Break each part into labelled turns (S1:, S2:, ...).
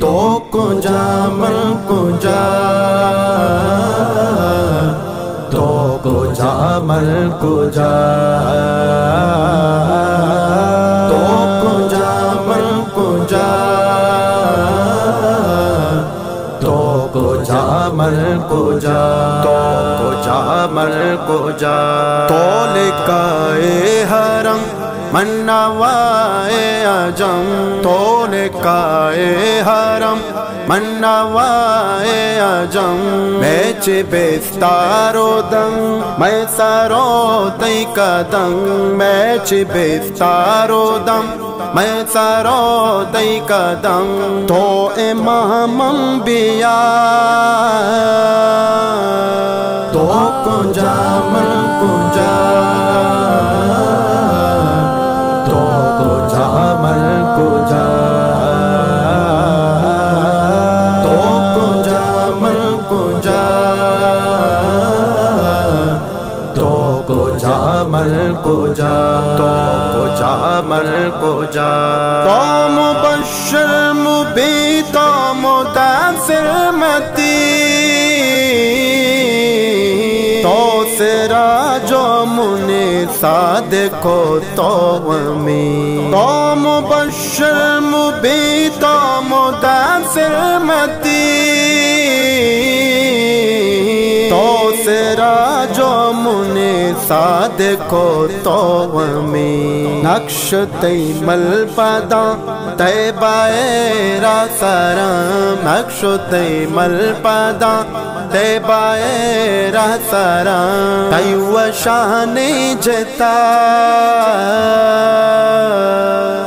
S1: تو کجا من کجا تو کجا من کجا تو کجا من کجا تو کجا من کجا تو کجا من کجا تو لکائے حرم من نوائے عجم تو لکائے حرم من نوائے عجم بیچ بستارو دم میں سرو تی قدم بیچ بستارو دم میں سرو تی قدم تو امام انبیاء تو کجا من کجا تو کجا من کجا تو کجا من کجا تو کجا من کجا تو کجا من کجا تو مبشر مبی تو مدثر متی تو سراج و منیر صادق و تومی تو مبشر مبی تو مدثر متی تو سراج و منیر صادق و تومی نقش تیمل پدا طیبہ را سرم نقش تیمل پدا طیبہ را سرم تیو شان جتا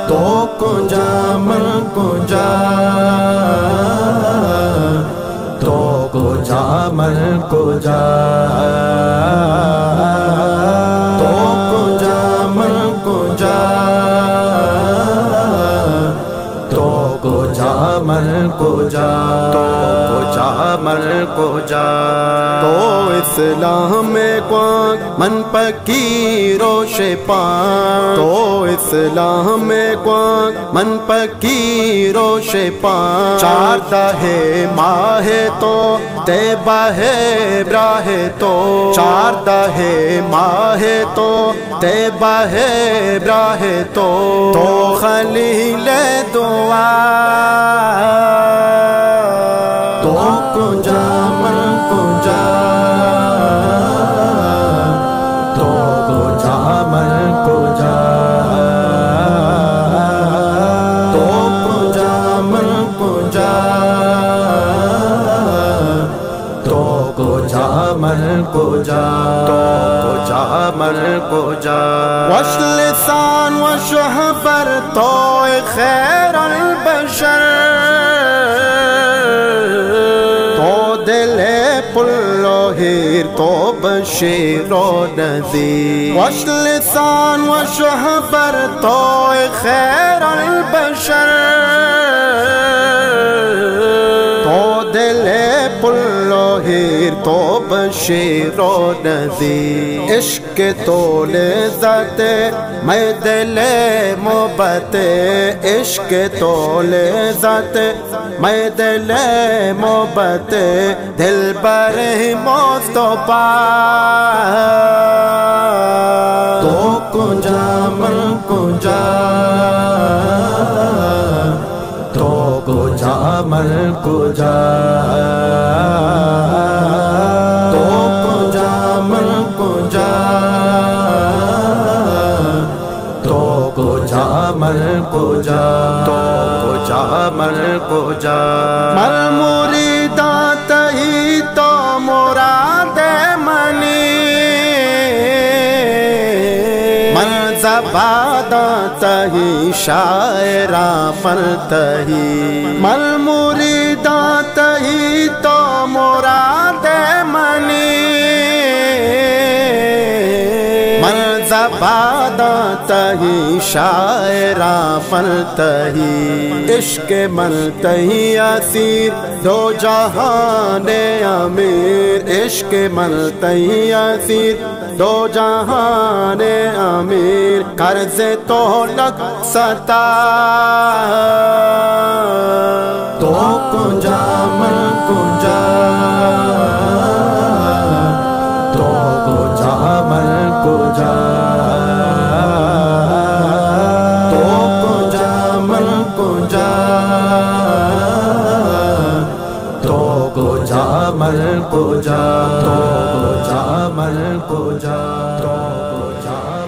S1: تو کجا من کجا تو کجا من کجا تو کجا من کجا تو کجا من کجا تو کجا من کجا تو اسلام کو من پکی روش پان تو اسلام کو من پکی روش پان چاردہ ماہ تو طیبہ براہ تو چاردہ ماہ تو طیبہ براہ تو خلیل دعا تو کجا من کجا تو کجا من کجا تو کجا من کجا تو کجا من کجا تو کجا من کجا وش لسان وش حبر تو خیر البشر تو دل پلوہیر تو بشیر و نذیر وش لسان وش حبر تو خیر البشر تو دل پلوہیر تو بشیر و نذیر عشق تو لذت میں دل محبت عشق تو لذت میں دل محبت دل بر مصطفیٰ تو کجا من کجا تو کجا من کجا تو کجا من کجا تو کجا من کجا تو کجا من کجا من مریداں تہی تو مراد منی من زباداں تہی شاعراں من تہی من مریداں تہی تو مراد منی من زباداں تہی شاعراں من تہی عشق من تہی اسیر دو جہان امیر عشق من تہی اسیر دو جہان امیر قرض تو لگ ستا تو کو جا من کو جا تو کو جا من کو جا تو کو جا من کو جا تو کو جا من کو جا تو کو جا من کو جا تو کو جا